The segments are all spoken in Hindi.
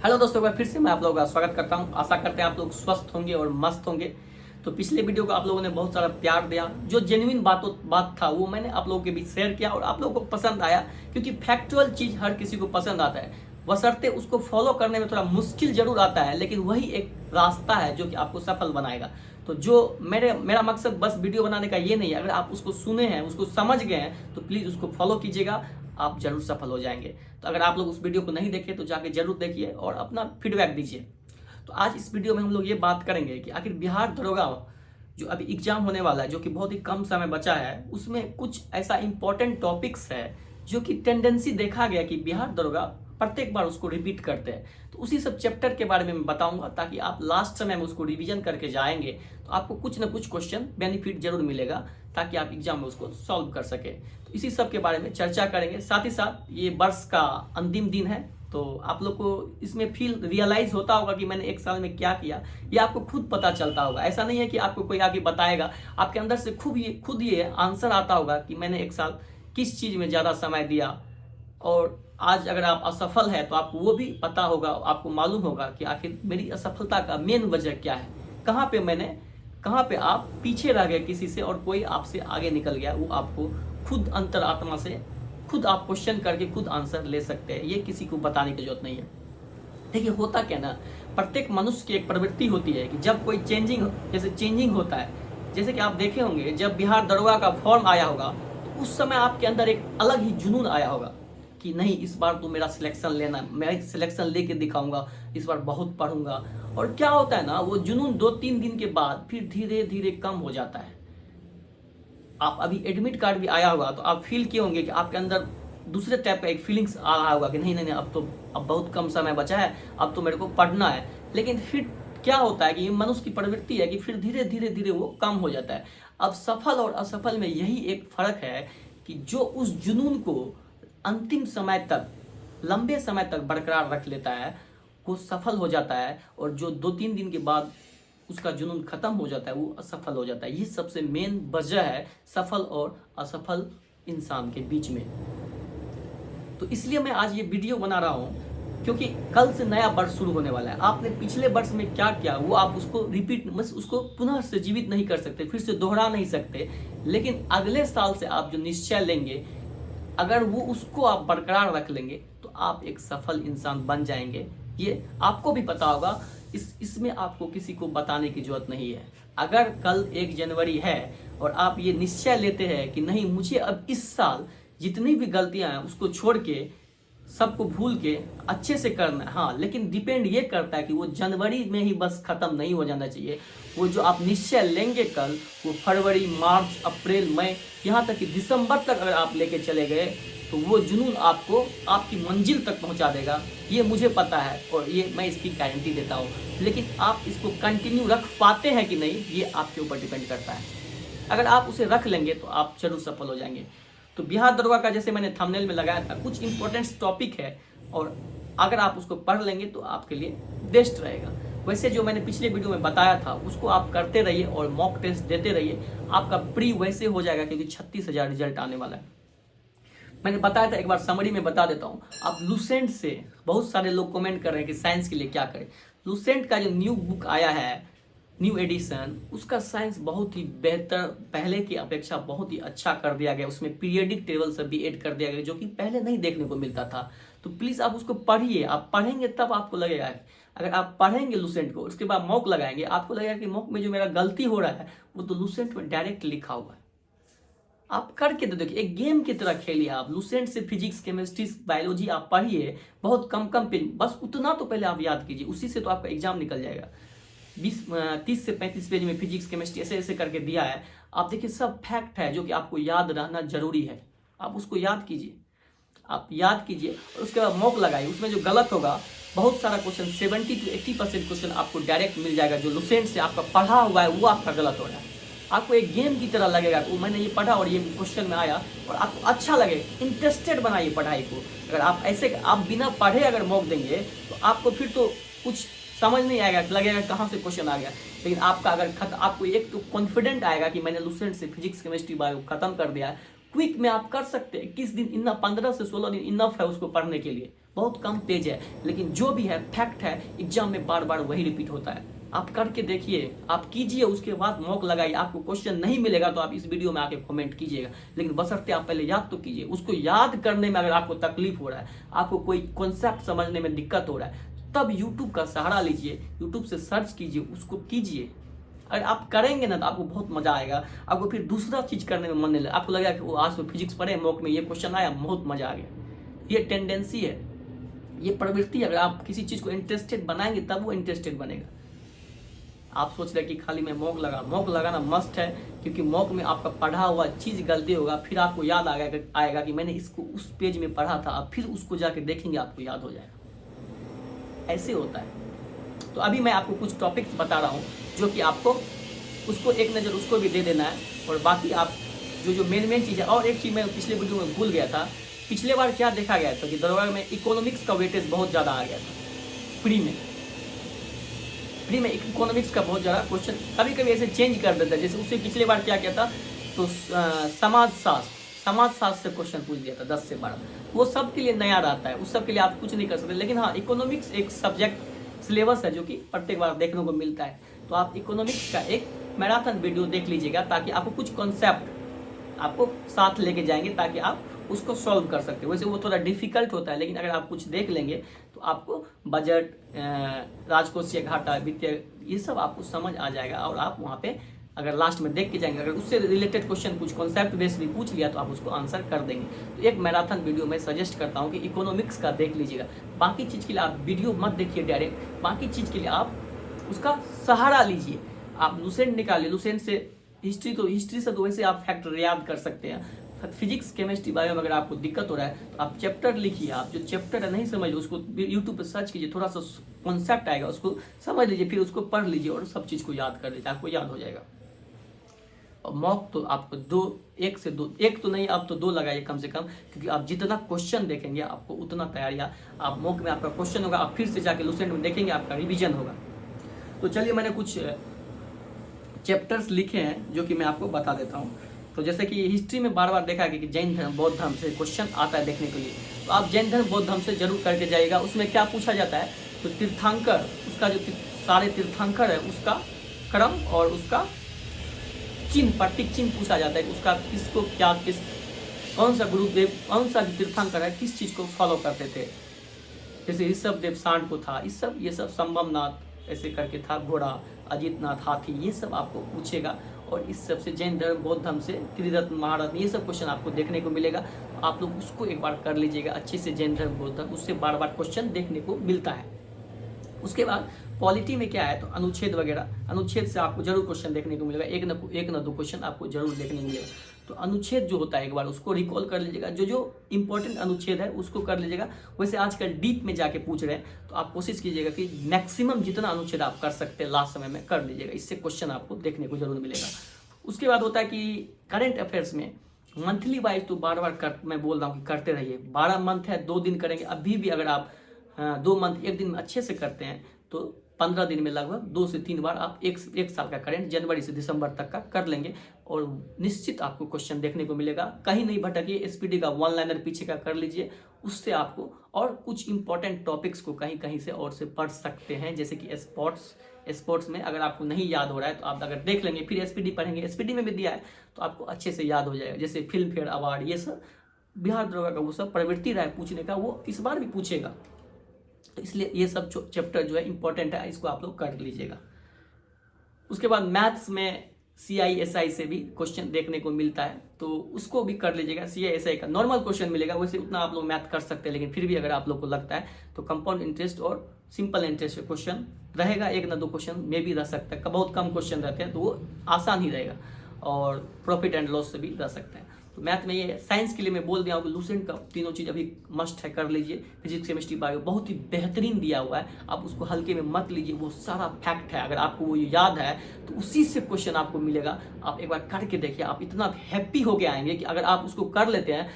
हेलो दोस्तों, मैं फिर से आप लोगों का स्वागत करता हूं। आशा करते हैं आप लोग स्वस्थ होंगे और मस्त होंगे। तो पिछले वीडियो को आप लोगों ने बहुत सारा प्यार दिया, जो जेन्युइन बात था वो मैंने आप लोगों के बीच शेयर किया और आप लोगों को पसंद आया, क्योंकि फैक्चुअल चीज़ हर किसी को पसंद आता है। बशर्ते उसको फॉलो करने में थोड़ा मुश्किल जरूर आता है, लेकिन वही एक रास्ता है जो कि आपको सफल बनाएगा। तो जो मेरा मकसद बस वीडियो बनाने का ये नहीं है। अगर आप उसको सुने हैं, उसको समझ गए हैं, तो प्लीज़ उसको फॉलो कीजिएगा, आप जरूर सफल हो जाएंगे। तो अगर आप लोग उस वीडियो को नहीं देखे तो जाके जरूर देखिए और अपना फीडबैक दीजिए। तो आज इस वीडियो में हम लोग ये बात करेंगे कि आखिर बिहार दरोगा जो अभी एग्जाम होने वाला है, जो कि बहुत ही कम समय बचा है, उसमें कुछ ऐसा इंपॉर्टेंट टॉपिक्स है जो कि टेंडेंसी देखा गया कि बिहार दरोगा प्रत्येक बार उसको रिपीट करते हैं। तो उसी सब चैप्टर के बारे में मैं बताऊंगा, ताकि आप लास्ट समय में उसको रिवीजन करके जाएंगे तो आपको कुछ ना कुछ क्वेश्चन बेनिफिट जरूर मिलेगा, ताकि आप एग्जाम में उसको सॉल्व कर सके। तो इसी सब के बारे में चर्चा करेंगे। साथ ही साथ ये वर्ष का अंतिम दिन है, तो आप लोग को इसमें फील रियलाइज होता होगा कि मैंने एक साल में क्या किया, ये आपको खुद पता चलता होगा। ऐसा नहीं है कि आपको कोई आगे बताएगा, आपके अंदर से खुद ये आंसर आता होगा कि मैंने एक साल किस चीज़ में ज़्यादा समय दिया। और आज अगर आप असफल है तो आपको वो भी पता होगा, आपको मालूम होगा कि आखिर मेरी असफलता का मेन वजह क्या है, कहाँ पे आप पीछे रह गए किसी से और कोई आपसे आगे निकल गया। वो आपको खुद अंतरात्मा से खुद आप क्वेश्चन करके खुद आंसर ले सकते हैं, ये किसी को बताने की जरूरत नहीं है। देखिए, होता क्या ना, प्रत्येक मनुष्य की एक प्रवृत्ति होती है कि जब कोई चेंजिंग होता है, जैसे कि आप देखे होंगे जब बिहार दरोगा का फॉर्म आया होगा तो उस समय आपके अंदर एक अलग ही जुनून आया होगा कि नहीं, इस बार तो मेरा सिलेक्शन लेना, मैं सिलेक्शन लेके दिखाऊंगा, इस बार बहुत पढ़ूंगा। और क्या होता है ना, वो जुनून 2-3 दिन के बाद फिर धीरे धीरे कम हो जाता है। आप अभी एडमिट कार्ड भी आया होगा तो आप फील किए होंगे कि आपके अंदर दूसरे टाइप का एक फीलिंग्स आ रहा होगा कि नहीं नहीं नहीं, अब बहुत कम समय बचा है, अब तो मेरे को पढ़ना है। लेकिन फिर क्या होता है कि मनुष्य की प्रवृत्ति है कि फिर धीरे धीरे धीरे वो कम हो जाता है। अब सफल और असफल में यही एक फर्क है कि जो उस जुनून को अंतिम समय तक, लंबे समय तक बरकरार रख लेता है, वो सफल हो जाता है। और जो 2-3 दिन के बाद उसका जुनून खत्म हो जाता है, वो असफल हो जाता है। ये सबसे मेन वजह है सफल और असफल इंसान के बीच में। तो इसलिए मैं आज ये वीडियो बना रहा हूँ, क्योंकि कल से नया वर्ष शुरू होने वाला है। आपने पिछले वर्ष में क्या किया वो आप उसको पुनः से जीवित नहीं कर सकते, फिर से दोहरा नहीं सकते। लेकिन अगले साल से आप जो निश्चय लेंगे, अगर वो उसको आप बरकरार रख लेंगे तो आप एक सफल इंसान बन जाएंगे। ये आपको भी पता होगा, इसमें आपको किसी को बताने की जरूरत नहीं है। अगर कल 1 जनवरी है और आप ये निश्चय लेते हैं कि नहीं, मुझे अब इस साल जितनी भी गलतियां हैं उसको छोड़ के, सबको भूल के अच्छे से करना है। हाँ, लेकिन डिपेंड ये करता है कि वो जनवरी में ही बस खत्म नहीं हो जाना चाहिए। वो जो आप निश्चय लेंगे कल, वो फरवरी, मार्च, अप्रैल, मई, यहाँ तक कि दिसंबर तक अगर आप लेके चले गए तो वो जुनून आपको आपकी मंजिल तक पहुँचा देगा। ये मुझे पता है और ये मैं इसकी गारंटी देता हूँ। लेकिन आप इसको कंटिन्यू रख पाते हैं कि नहीं, ये आपके ऊपर डिपेंड करता है। अगर आप उसे रख लेंगे तो आप जरूर सफल हो जाएंगे। तो बिहार दरोगा का जैसे मैंने थंबनेल में लगाया था, कुछ इंपॉर्टेंट टॉपिक है और अगर आप उसको पढ़ लेंगे तो आपके लिए बेस्ट रहेगा। वैसे जो मैंने पिछले वीडियो में बताया था उसको आप करते रहिए और मॉक टेस्ट देते रहिए। आपका प्री वैसे हो जाएगा, क्योंकि 36,000 रिजल्ट आने वाला है। मैंने बताया था, एक बार समरी में बता देता हूँ। आप लूसेंट से, बहुत सारे लोग कमेंट कर रहे हैं कि साइंस के लिए क्या करें। लूसेंट का जो न्यू बुक आया है, न्यू एडिशन, उसका साइंस बहुत ही बेहतर, पहले की अपेक्षा बहुत ही अच्छा कर दिया गया। उसमें पीरियडिक टेबल सब भी ऐड कर दिया गया, जो कि पहले नहीं देखने को मिलता था। तो प्लीज़ आप उसको पढ़िए। आप पढ़ेंगे तब आपको लगेगा, अगर आप पढ़ेंगे लूसेंट को, उसके बाद मॉक लगाएंगे, आपको लगेगा कि मॉक में जो मेरा गलती हो रहा है वो तो लूसेंट में डायरेक्ट लिखा हुआ है। आप करके तो देखिए, एक गेम की तरह खेलिए। आप लूसेंट से फिजिक्स, केमिस्ट्री, बायोलॉजी आप पढ़िए, बहुत कम पेज, बस उतना तो पहले आप याद कीजिए, उसी से तो आपका एग्जाम निकल जाएगा। 30 से 35 पेज में फिजिक्स, केमिस्ट्री ऐसे ऐसे करके दिया है। आप देखिए, सब फैक्ट है जो कि आपको याद रहना जरूरी है। आप उसको याद कीजिए, और उसके बाद मॉक लगाइए। उसमें जो गलत होगा, बहुत सारा क्वेश्चन, 70 to 80% क्वेश्चन आपको डायरेक्ट मिल जाएगा। जो लूसेंट से आपका पढ़ा हुआ है वो आपका गलत हो रहा है। आपको एक गेम की तरह लगेगा, वो मैंने ये पढ़ा और ये क्वेश्चन में आया, और आपको अच्छा लगे, इंटरेस्टेड बनाइए पढ़ाई को। अगर आप ऐसे, आप बिना पढ़े अगर मॉक देंगे तो आपको फिर तो कुछ समझ नहीं आएगा, लगेगा कहाँ से क्वेश्चन आ गया। लेकिन आपका अगर आपको एक तो कॉन्फिडेंट आएगा कि मैंने लूसेंट से फिजिक्स, केमिस्ट्री, बायो खत्म कर दिया है। क्विक में आप कर सकते हैं, 21 दिन इतना, 15 से 16 दिन इनफ है उसको पढ़ने के लिए। बहुत कम पेज है, लेकिन जो भी है फैक्ट है, एग्जाम में बार बार वही रिपीट होता है। आप करके देखिए, आप कीजिए, उसके बाद मॉक लगाइए। आपको क्वेश्चन नहीं मिलेगा तो आप इस वीडियो में आके कमेंट कीजिएगा, लेकिन बशर्ते आप पहले याद तो कीजिए। उसको याद करने में अगर आपको तकलीफ हो रहा है, आपको कोई कॉन्सेप्ट समझने में दिक्कत हो रहा है, तब यूट्यूब का सहारा लीजिए, यूट्यूब से सर्च कीजिए, उसको कीजिए। अगर आप करेंगे ना तो आपको बहुत मजा आएगा, आपको फिर दूसरा चीज करने में मन नहीं लगेगा। आपको लगेगा कि वो आज तो फिजिक्स पढ़े, मॉक में ये क्वेश्चन आया, बहुत मजा आ गया। ये टेंडेंसी है, ये प्रवृत्ति। अगर आप किसी चीज को इंटरेस्टेड बनाएंगे तब वो इंटरेस्टेड बनेगा। आप सोच रहे कि खाली मैं मॉक लगाना मस्ट है, क्योंकि मॉक में आपका पढ़ा हुआ चीज गलती होगा, फिर आपको याद आएगा कि मैंने इसको उस पेज में पढ़ा था, आप फिर उसको जाके देखेंगे, आपको याद हो जाएगा। ऐसे होता है। तो अभी मैं आपको कुछ टॉपिक्स बता रहा हूँ जो कि आपको उसको एक नज़र उसको भी दे देना है, और बाकी आप जो मेन चीज़ है। और एक चीज़ मैं पिछले वीडियो में भूल गया था, पिछले बार क्या देखा गया था कि दरोगा में इकोनॉमिक्स का वेटेज बहुत ज़्यादा आ गया था। प्री में इकोनॉमिक्स का बहुत ज़्यादा क्वेश्चन कभी कभी ऐसे चेंज कर देता है। जैसे उससे पिछले बार क्या था, तो समाजशास्त्र से क्वेश्चन पूछ दिया था 10 से 12। वो सब के लिए नया रहता है, उस सब के लिए आप कुछ नहीं कर सकते। लेकिन हाँ, इकोनॉमिक्स एक सब्जेक्ट सिलेबस है जो कि प्रत्येक बार देखने को मिलता है। तो आप इकोनॉमिक्स का एक मैराथन वीडियो देख लीजिएगा, ताकि आपको कुछ कॉन्सेप्ट आपको साथ लेके जाएंगे, ताकि आप उसको सॉल्व कर सकते हो। वैसे वो थोड़ा डिफिकल्ट होता है, लेकिन अगर आप कुछ देख लेंगे तो आपको बजट, राजकोषीय घाटा, वित्तीय, ये सब आपको समझ आ जाएगा। और आप वहाँ पे अगर लास्ट में देख के जाएंगे, अगर उससे रिलेटेड क्वेश्चन कुछ कॉन्सेप्ट बेस्ड भी पूछ लिया तो आप उसको आंसर कर देंगे। तो एक मैराथन वीडियो मैं सजेस्ट करता हूँ कि इकोनॉमिक्स का देख लीजिएगा। बाकी चीज़ के लिए आप वीडियो मत देखिए डायरेक्ट, बाकी चीज़ के लिए आप उसका सहारा लीजिए। आप लुसेंट निकालिए, लुसेंट से हिस्ट्री से तो वैसे आप फैक्टर याद कर सकते हैं। फिजिक्स, केमिस्ट्री, बायो में अगर आपको दिक्कत हो रहा है तो आप चैप्टर लिखिए। आप जो चैप्टर नहीं समझ उसको यूट्यूब पर सर्च कीजिए, थोड़ा सा कॉन्सेप्ट आएगा, उसको समझ लीजिए, फिर उसको पढ़ लीजिए और सब चीज़ को याद कर लीजिए, आपको याद हो जाएगा। और मॉक तो आपको एक तो नहीं, आप तो 2 लगाइए कम से कम, क्योंकि आप जितना क्वेश्चन देखेंगे आपको उतना तैयारियाँ। आप मॉक में आपका क्वेश्चन होगा, आप फिर से जाके लुसेंट में देखेंगे, आपका रिविजन होगा। तो चलिए, मैंने कुछ चैप्टर्स लिखे हैं जो कि मैं आपको बता देता हूँ। तो जैसे कि हिस्ट्री में बार बार देखा गया कि जैन धर्म, बौद्ध धर्म से क्वेश्चन आता है देखने के लिए, तो आप जैन धर्म, बौद्ध धर्म से जरूर करके जाइएगा। उसमें क्या पूछा जाता है, तो तीर्थंकर, उसका जो सारे तीर्थंकर है उसका क्रम और उसका चिन्ह, प्रतीक चिन्ह पूछा जाता है। उसका किसको क्या, कौन सा गुरुदेव, कौन सा जो तीर्थंकर है किस चीज़ को फॉलो करते थे। जैसे ऋषभ देव सांड को था, ये सब संभवनाथ ऐसे करके था, घोड़ा, अजितनाथ हाथी, ये सब आपको पूछेगा। और इस सब से जैन धर्म, बौद्ध धर्म से त्रिरत्न, महारत्न, ये सब क्वेश्चन आपको देखने को मिलेगा। आप लोग उसको एक बार कर लीजिएगा अच्छे से, जैन धर्म, बौद्ध धर्म, उससे बार बार क्वेश्चन देखने को मिलता है। उसके बाद पॉलिटी में क्या है, तो अनुच्छेद वगैरह, अनुच्छेद से आपको जरूर क्वेश्चन देखने को मिलेगा, एक न दो क्वेश्चन आपको जरूर देखने को मिलेगा। तो अनुच्छेद जो होता है एक बार उसको रिकॉल कर लीजिएगा, जो इंपॉर्टेंट अनुच्छेद है उसको कर लीजिएगा। वैसे आजकल डीप में जाके पूछ रहे हैं, तो आप कोशिश कीजिएगा कि मैक्सिमम जितना अनुच्छेद आप कर सकते हैं लास्ट समय में कर लीजिएगा, इससे क्वेश्चन आपको देखने को जरूर मिलेगा। उसके बाद होता है कि करंट अफेयर्स में मंथली वाइज, तो बार बार मैं बोल रहा हूँ कि करते रहिए। 12 मंथ है, 2 दिन करेंगे। अभी भी अगर आप 2 मंथ 1 दिन में अच्छे से करते हैं तो 15 दिन में लगभग 2 से 3 बार आप एक साल का करेंट जनवरी से दिसंबर तक का कर लेंगे, और निश्चित आपको क्वेश्चन देखने को मिलेगा। कहीं नहीं भटकिए, एसपीडी का 1 लाइनर पीछे का कर लीजिए, उससे आपको और कुछ इंपॉर्टेंट टॉपिक्स को कहीं से और से पढ़ सकते हैं। जैसे कि स्पोर्ट्स में अगर आपको नहीं याद हो रहा है तो आप अगर देख लेंगे, फिर एसपीडी पढ़ेंगे, एसपीडी में भी दिया है तो आपको अच्छे से याद हो जाएगा। जैसे फिल्म फेयर अवार्ड, ये सब बिहार दरोगा का वो सब प्रवृत्ति रहा है पूछने का, वो इस बार भी पूछेगा। तो इसलिए ये सब चैप्टर जो है इंपॉर्टेंट है, इसको आप लोग कर लीजिएगा। उसके बाद मैथ्स में CISI से भी क्वेश्चन देखने को मिलता है, तो उसको भी कर लीजिएगा। CISI का नॉर्मल क्वेश्चन मिलेगा, वैसे उतना आप लोग मैथ कर सकते हैं, लेकिन फिर भी अगर आप लोग को लगता है तो कंपाउंड इंटरेस्ट और सिंपल इंटरेस्ट का क्वेश्चन रहेगा, 1 न 2 क्वेश्चन में भी रह सकता है। बहुत कम क्वेश्चन रहते हैं तो वो आसान ही रहेगा, और प्रॉफिट एंड लॉस से भी रह सकते हैं। तो मैथ में ये, साइंस के लिए मैं बोल दिया हूँ कि लुसेंट का तीनों चीज़ अभी मस्ट है, कर लीजिए। फिजिक्स, केमिस्ट्री, बायो बहुत ही बेहतरीन दिया हुआ है, आप उसको हल्के में मत लीजिए, वो सारा फैक्ट है। अगर आपको वो याद है तो उसी से क्वेश्चन आपको मिलेगा। आप एक बार करके देखिए, आप इतना हैप्पी होके आएंगे कि अगर आप उसको कर लेते हैं,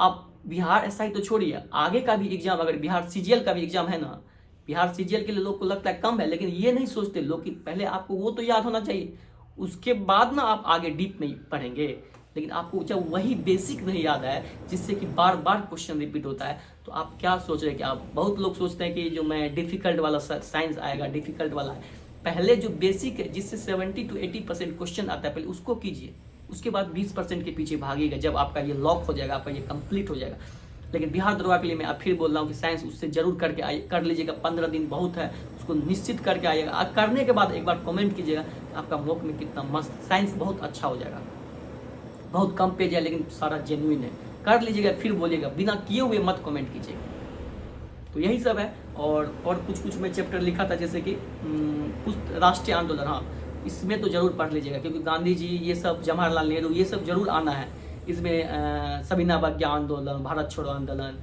आप बिहार SI तो छोड़िए, आगे का भी एग्जाम, अगर बिहार CGL का भी एग्जाम है ना, बिहार CGL के लिए लोग को लगता है कम है, लेकिन ये नहीं सोचते लोग कि पहले आपको वो तो याद होना चाहिए, उसके बाद ना आप आगे डीप में पढ़ेंगे। लेकिन आपको जब वही बेसिक नहीं याद है जिससे कि बार बार क्वेश्चन रिपीट होता है, तो आप क्या सोच रहे हैं कि आप, बहुत लोग सोचते हैं कि जो मैं डिफिकल्ट वाला साइंस आएगा, डिफिकल्ट वाला है। पहले जो बेसिक है जिससे 70 to 80% क्वेश्चन आता है, पहले उसको कीजिए, उसके बाद 20% के पीछे भागिएगा जब आपका ये लॉक हो जाएगा, आपका ये कंप्लीट हो जाएगा। लेकिन बिहार दरोगा के लिए मैं अब फिर बोल रहा हूँ कि साइंस उससे जरूर करके आइए, कर लीजिएगा। 15 दिन बहुत है, उसको निश्चित करके आइएगा। करने के बाद एक बार कमेंट कीजिएगा कि आपका मॉक में कितना मस्त, साइंस बहुत अच्छा हो जाएगा। बहुत कम पेज है लेकिन सारा जेन्युइन है, कर लीजिएगा, फिर बोलिएगा, बिना किए हुए मत कमेंट कीजिएगा। तो यही सब है। और कुछ मैं चैप्टर लिखा था, जैसे कि राष्ट्रीय आंदोलन, हाँ इसमें तो जरूर पढ़ लीजिएगा, क्योंकि गांधी जी ये सब, जवाहरलाल नेहरू, ये सब जरूर आना है इसमें। सविना बग्या आंदोलन, भारत छोड़ो आंदोलन,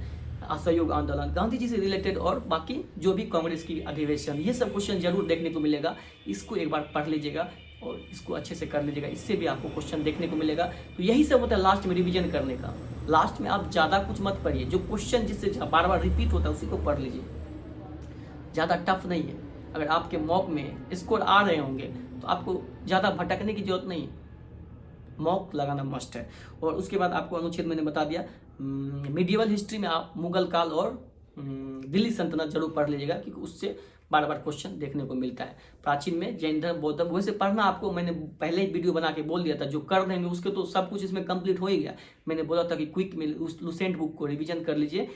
असहयोग आंदोलन, गांधी जी से रिलेटेड, और बाकी जो भी कांग्रेस की अधिवेशन, ये सब क्वेश्चन जरूर देखने को मिलेगा। इसको एक बार पढ़ लीजिएगा और इसको अच्छे से कर लीजिएगा, इससे भी आपको क्वेश्चन देखने को मिलेगा। तो यही सब होता है लास्ट में रिवीजन करने का। लास्ट में आप ज़्यादा कुछ मत पढ़िए, जो क्वेश्चन जिससे बार बार रिपीट होता है उसी को पढ़ लीजिए, ज़्यादा टफ नहीं है। अगर आपके मॉक में स्कोर आ रहे होंगे तो आपको ज़्यादा भटकने की जरूरत नहीं है, मॉक लगाना मस्ट है। और उसके बाद आपको अनुच्छेद मैंने बता दिया, मीडिएवल हिस्ट्री में आप मुगल काल और दिल्ली सल्तनत जरूर पढ़ लीजिएगा, क्योंकि उससे बार बार क्वेश्चन देखने को मिलता है। प्राचीन में जैन धर्म, बौद्ध धर्म, वैसे पढ़ना आपको मैंने पहले ही वीडियो बना के बोल दिया था, जो कर देंगे उसके तो सब कुछ इसमें कंप्लीट हो ही गया। मैंने बोला था कि क्विक में उस लुसेंट बुक को रिवीजन कर लीजिए,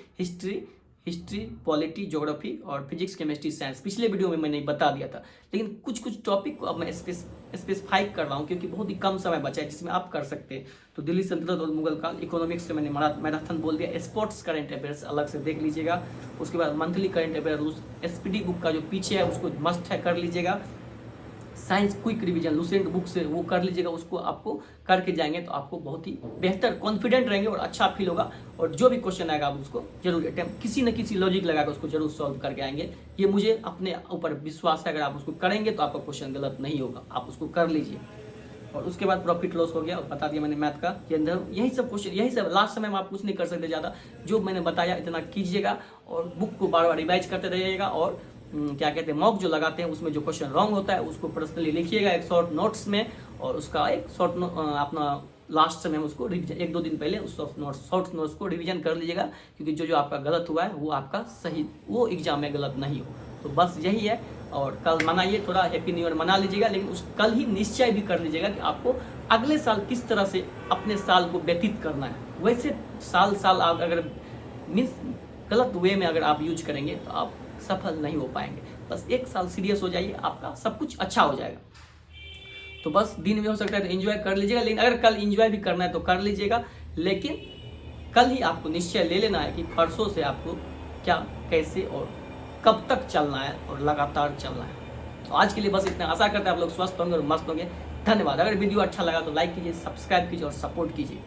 हिस्ट्री, पॉलिटी, ज्योग्राफी और फिजिक्स, केमिस्ट्री, साइंस, पिछले वीडियो में मैंने बता दिया था। लेकिन कुछ टॉपिक को अब मैं स्पेसिफाई कर रहा हूँ, क्योंकि बहुत ही कम समय बचा है जिसमें आप कर सकते हैं। तो दिल्ली सल्तनत और मुगल काल, इकोनॉमिक्स से मैंने मैराथन बोल दिया। स्पोर्ट्स करंट अफेयर्स अलग से देख लीजिएगा। उसके बाद मंथली करंट अफेयर, उस SPD बुक का जो पीछे है उसको मस्ट है, कर लीजिएगा। Science quick revision Lucent book से वो कर लीजिएगा, उसको आपको करके जाएंगे तो आपको बहुत ही बेहतर, कॉन्फिडेंट रहेंगे और अच्छा फील होगा। और जो भी क्वेश्चन आएगा आप उसको जरूर अटेम्प्ट, किसी न किसी लॉजिक लगाकर उसको जरूर सॉल्व करके आएंगे। ये मुझे अपने ऊपर विश्वास है, अगर आप उसको करेंगे तो आपका क्वेश्चन गलत नहीं होगा, आप उसको कर लीजिए। और उसके बाद प्रॉफिट लॉस हो गया, और बता दिया मैंने मैथ का, यही सब क्वेश्चन, यही सब लास्ट समय में आप कुछ नहीं कर सकते ज़्यादा। जो मैंने बताया इतना कीजिएगा, और बुक को बार बार रिवाइज करते रहिएगा। और क्या कहते हैं, मॉक जो लगाते हैं उसमें जो क्वेश्चन रॉन्ग होता है उसको पर्सनली लिखिएगा एक शॉर्ट नोट्स में, और उसका एक शॉर्ट अपना लास्ट समय में उसको रिवीजन, 1-2 दिन पहले उस शॉर्ट नोट्स को रिवीजन कर लीजिएगा, क्योंकि जो आपका गलत हुआ है वो आपका सही, वो एग्जाम में गलत नहीं हो। तो बस यही है। और कल मनाइए, थोड़ा हैप्पी न्यू ईयर मना लीजिएगा, लेकिन उस कल ही निश्चय भी कर लीजिएगा कि आपको अगले साल किस तरह से अपने साल को व्यतीत करना है। वैसे साल आप अगर मीन्स गलत वे में अगर आप यूज करेंगे तो आप सफल नहीं हो पाएंगे। बस एक साल सीरियस हो जाइए, आपका सब कुछ अच्छा हो जाएगा। तो बस दिन में हो सकता है तो एंजॉय कर लीजिएगा, लेकिन अगर कल एंजॉय भी करना है तो कर लीजिएगा। लेकिन कल ही आपको निश्चय ले लेना है कि परसों से आपको क्या, कैसे और कब तक चलना है, और लगातार चलना है। तो आज के लिए बस इतना। आशा करते हैं आप लोग स्वस्थ होंगे और मस्त होंगे। धन्यवाद। अगर वीडियो अच्छा लगा तो लाइक कीजिए, सब्सक्राइब कीजिए और सपोर्ट कीजिए।